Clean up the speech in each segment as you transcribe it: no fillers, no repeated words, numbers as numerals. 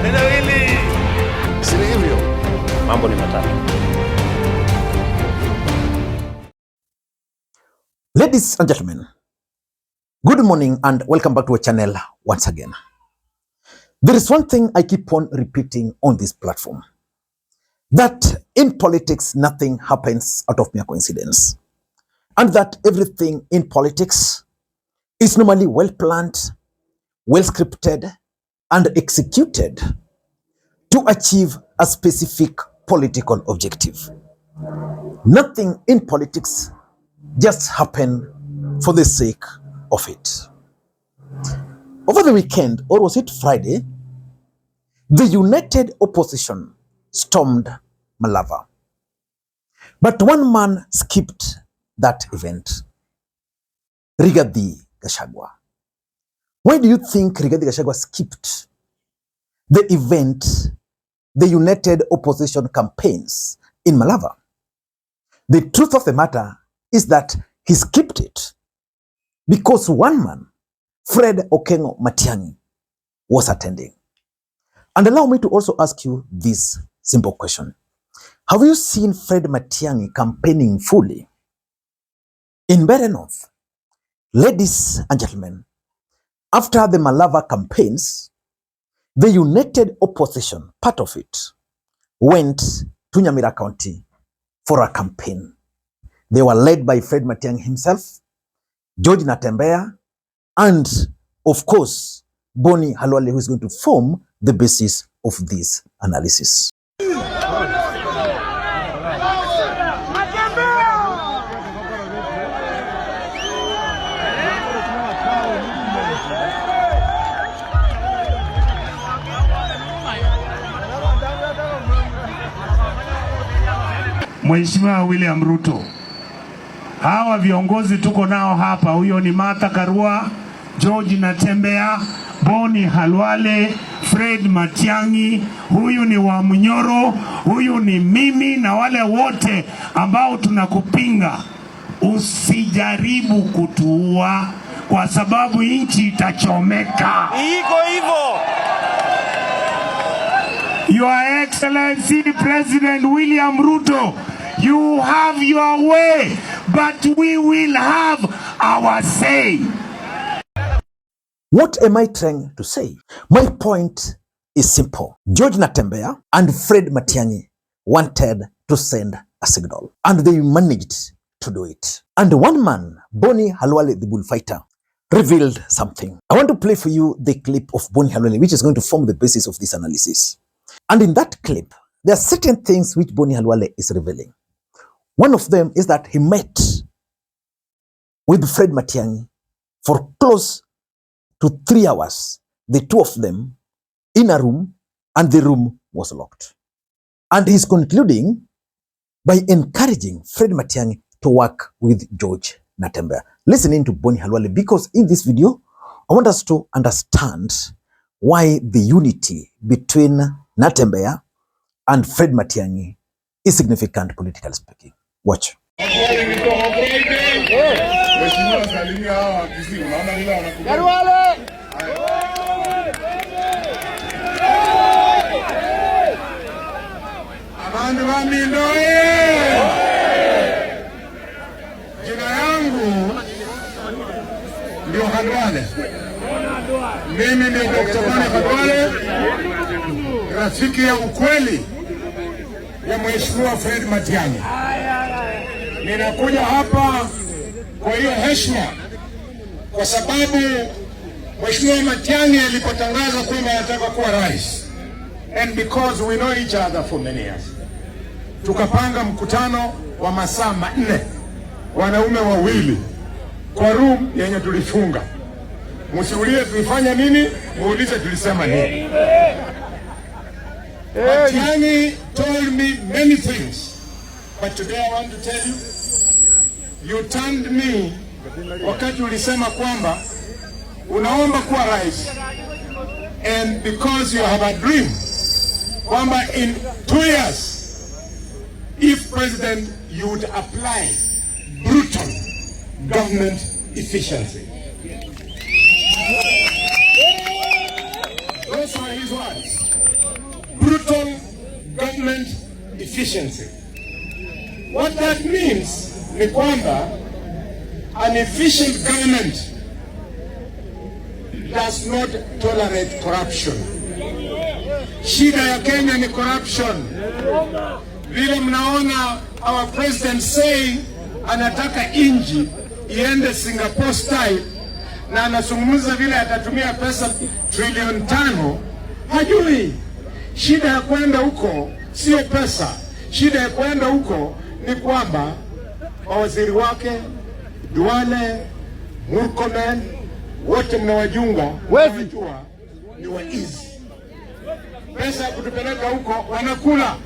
Neno hili si hivyo. Mambo ni matatu. Ladies and gentlemen, good morning and welcome back to our channel once again. There is one thing I keep on repeating on this platform, that in politics nothing happens out of mere coincidence, and that everything in politics is normally well planned, well scripted and executed to achieve a specific political objective. Nothing in politics just happen for the sake of it. Over the weekend, or was it Friday, the united opposition stormed Malava. But one man skipped that event, Rigathi Gachagua. Why do you think Rigathi Gachagua skipped the event, the united opposition campaigns in Malava? The truth of the matter is that he skipped it because one man, Fred Okengo Matiang'i, was attending. And allow me to also ask you this simple question. Have you seen Fred Matiang'i campaigning fully in Mbeere North? Ladies and gentlemen, after the Malava campaigns, the united opposition, part of it, went to Nyamira County for a campaign. They were led by Fred Matiang'i himself, George Natembeya, and of course, Boni Khalwale, who is going to form the basis of this analysis. Mheshimiwa William Ruto, hawa viongozi tuko nao hapa, huyo ni Martha Karua, George Natembeya, Boni Khalwale, Fred Matiang'i, huyu ni wa Munyoro, huyu ni mimi na wale wote ambao tunakupinga. Usijaribu kutuua kwa sababu nchi itachomeka. Iko hivyo. Your Excellency President William Ruto, you have your way, but we will have our say. What am I trying to say? My point is simple. George Natembeya and Fred Matiang'i wanted to send a signal, and they managed to do it. And one man, Boni Khalwale, the bullfighter, revealed something. I want to play for you the clip of Boni Khalwale, which is going to form the basis of this analysis. And in that clip, there are certain things which Boni Khalwale is revealing. One of them is that he met with Fred Matiang'i for close to 3 hours, the two of them in a room, and the room was locked. And he's concluding by encouraging Fred Matiang'i to work with George Natembeya. Listening to Boni Khalwale, because in this video, I want us to understand why the unity between Natembeya and Fred Matiang'i is significant, politically speaking. Watch. Jina yangu ndio Khalwale. Mimi ndio Dr. Boni Khalwale, rafiki ya ukweli ya Mheshimiwa Fred Matiang'i. Ninakuja hapa kwa hiyo heshima kwa sababu Mheshimiwa Matiang'i alipotangaza kwamba anataka kuwa rais, and because we know each other for many years, tukapanga mkutano wa masaa 4, wanaume wawili kwa room yenye tulifunga. Msiulize tulifanya nini, muulize tulisema nini. Matiang'i told me many things, but today I want to tell you, you turned me wakati ulisema kwamba unaomba kuwa rais, and because you have a dream kwamba in 2 years if president you would apply brutal government efficiency. are his words. Brutal government efficiency. What that means ni kwamba an efficient government does not tolerate corruption. Shida ya Kenya ni corruption. Vile mnaona our president saying anataka inji iende Singapore style na anazungumza vile atatumia pesa trilioni 5, hajui shida ya kwenda huko sio pesa. Shida ya kwenda huko ni kwamba mawaziri wake Duale, Murkomen, wote mnawajunga, wajua ni waizi. Pesa ya kutupeleka huko wanakula.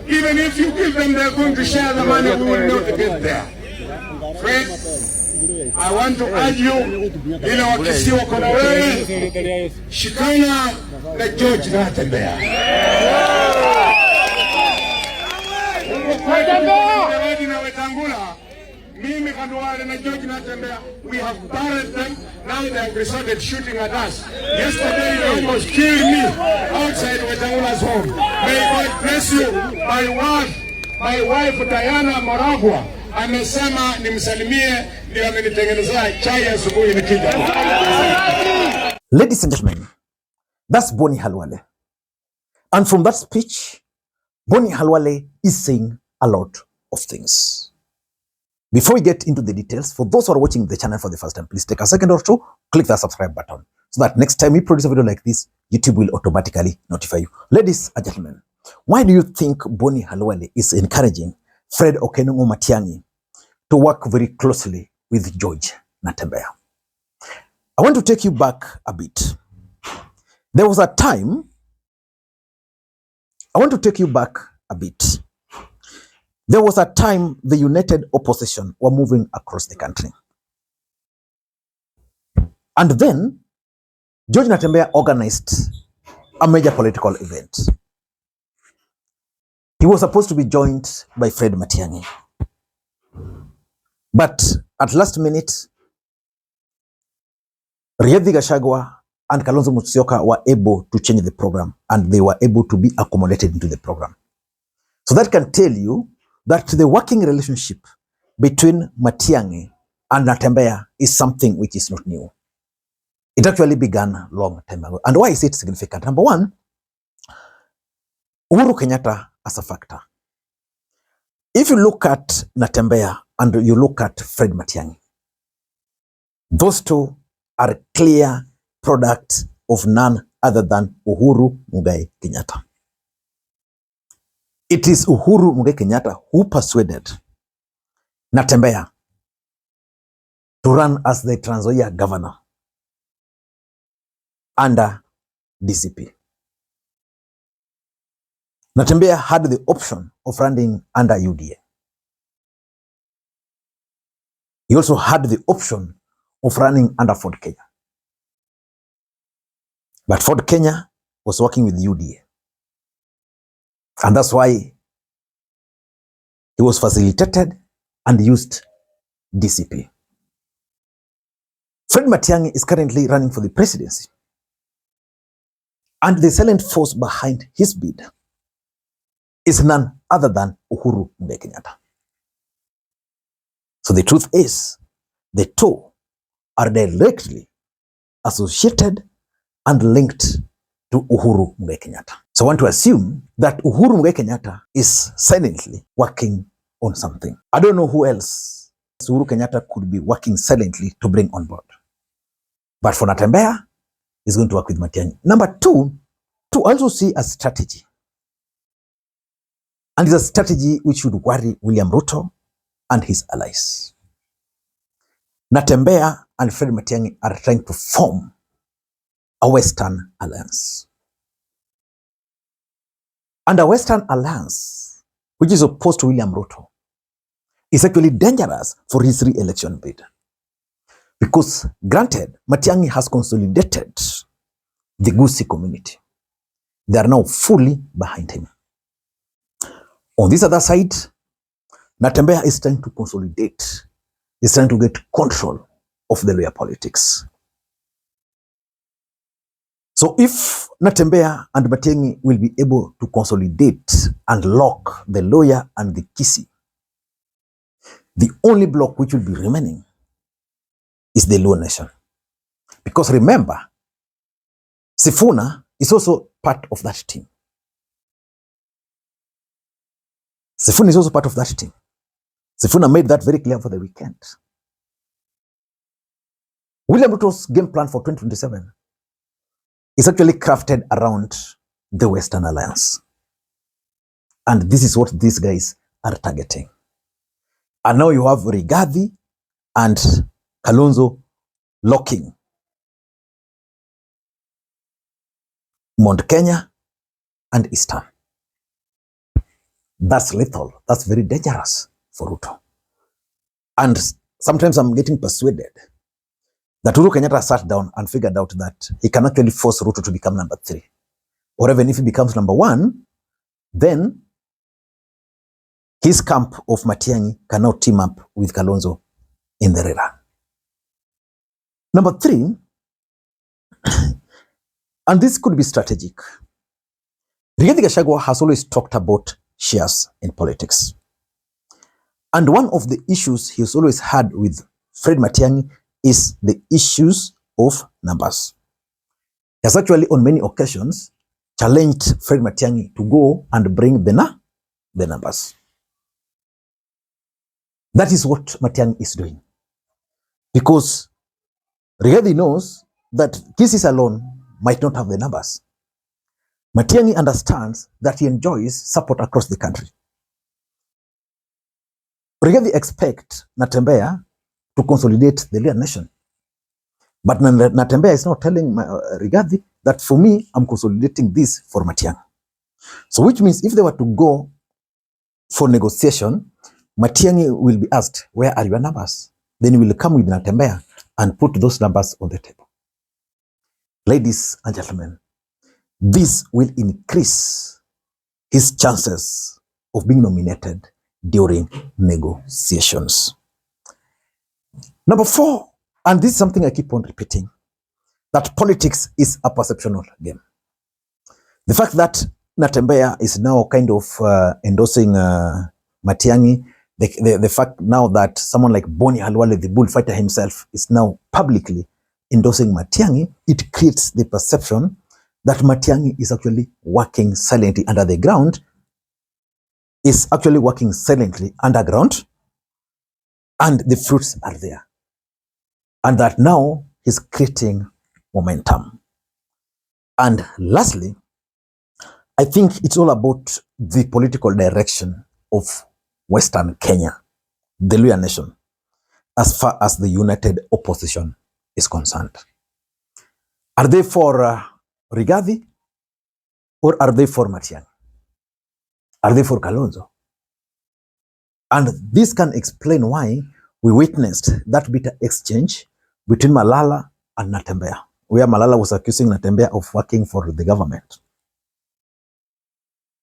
Even if you give them, they're going to share the money. We will not get there. Fred, I want to urge you, ile wakisi wako na wewe, shikana na George Natembeya. Mimi Khalwale na George Natembeya, we have buried them. Now they have resorted shooting at us. Yesterday they almost killed me outside Wetangula's home. May God bless you. My wife Diana Moragwa amesema nimsalimie, ndio amenitengenezea chai asubuhi nikija. Ladies and gentlemen, that's Boni Khalwale. And from that speech, Boni Khalwale is saying a lot of things. Before we get into the details, for those who are watching the channel for the first time, please take a second or two, click that subscribe button so that next time we produce a video like this, YouTube will automatically notify you. Ladies and gentlemen, why do you think Boni Khalwale is encouraging Fred Okenungo Matiang'i to work very closely with George Natembeya? I want to take you back a bit. There was a time, There was a time the united opposition were moving across the country. And then George Natembeya organized a major political event. He was supposed to be joined by Fred Matiang'i. But at last minute, Rigathi Gachagua and Kalonzo Musyoka were able to change the program, and they were able to be accommodated into the program. So that can tell you that the working relationship between Matiang'i and Natembeya is something which is not new. It actually began long time ago. And why is it significant? Number one, Uhuru Kenyatta as a factor. If you look at Natembeya and you look at Fred Matiang'i, those two are a clear product of none other than Uhuru Muigai Kenyatta. It is Uhuru Muigai Kenyatta who persuaded Natembeya to run as the Trans Nzoia governor under DCP. Natembeya had the option of running under UDA. He also had the option of running under Ford Kenya. But Ford Kenya was working with UDA. And that's why he was facilitated and used DCP. Fred Matiang'i is currently running for the presidency. And the silent force behind his bid is none other than Uhuru Muigai Kenyatta. So the truth is, the two are directly associated and linked to Uhuru Muigai Kenyatta. So I want to assume that Uhuru Muigai Kenyatta is silently working on something. I don't know who else Uhuru Kenyatta could be working silently to bring on board. But for Natembeya, he's going to work with Matiang'i. Number two, to also see a strategy. And it's a strategy which should worry William Ruto and his allies. Natembeya and Fred Matiang'i are trying to form a Western alliance. And a Western alliance, which is opposed to William Ruto, is actually dangerous for his re-election bid. Because granted, Matiang'i has consolidated the Gusii community. They are now fully behind him. On this other side, Natembeya is trying to consolidate, is trying to get control of the Luhya politics. So if Natembeya and Matiangi will be able to consolidate and lock the lawyer and the Kisi, the only bloc which will be remaining is the Luo nation. Because remember, Sifuna is also part of that team. Sifuna is also part of that team. Sifuna made that very clear for the weekend. William Ruto's game plan for 2027 is actually crafted around the Western Alliance. And this is what these guys are targeting. And now you have Rigathi and Kalonzo locking Mount Kenya and Eastern. That's lethal. That's very dangerous for Ruto. And sometimes I'm getting persuaded that Uhuru Kenyatta sat down and figured out that he can actually force Ruto to become number 3. Or even if he becomes number 1, then his camp of Matiangi can now team up with Kalonzo in the rerun. Number 3, and this could be strategic. Rigathi Gachagua has always talked about shares in politics. And one of the issues he's always had with Fred Matiangi is the issues of numbers. He has actually on many occasions challenged Fred Matiangi to go and bring the numbers. That is what Matiangi is doing. Because Rigathi knows that Kisses alone might not have the numbers. Matiangi understands that he enjoys support across the country. Rigathi expects Natembeya to consolidate the Luo nation. But Natembeya is now telling Rigathi that for me, I'm consolidating this for Matiangi. So which means if they were to go for negotiation, Matiangi will be asked, where are your numbers? Then he will come with Natembeya and put those numbers on the table. Ladies and gentlemen, this will increase his chances of being nominated during negotiations. Number 4, and this is something I keep on repeating, that politics is a perceptual game. The fact that Natembeya is now kind of endorsing Matiangi, the fact now that someone like Boni Khalwale, the bullfighter himself, is now publicly endorsing Matiangi, it creates the perception that Matiangi is actually working silently under the ground, is actually working silently underground, and the fruits are there. And that now he's creating momentum. And lastly, I think it's all about the political direction of Western Kenya, the Luo nation, as far as the united opposition is concerned. Are they for Rigathi, or are they for Matiangi? Are they for Kalonzo? And this can explain why we witnessed that bitter exchange between Malala and Natembeya, where Malala was accusing Natembeya of working for the government.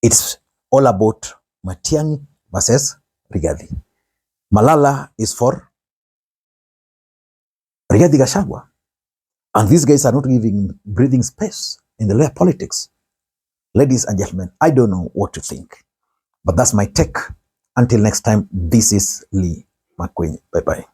It's all about Matiangi versus Rigathi. Malala is for Rigathi Gachagua. And these guys are not giving breathing space in the Luo politics. Ladies and gentlemen, I don't know what to think, but that's my take. Until next time, this is Lee Makwiny. Bye-bye.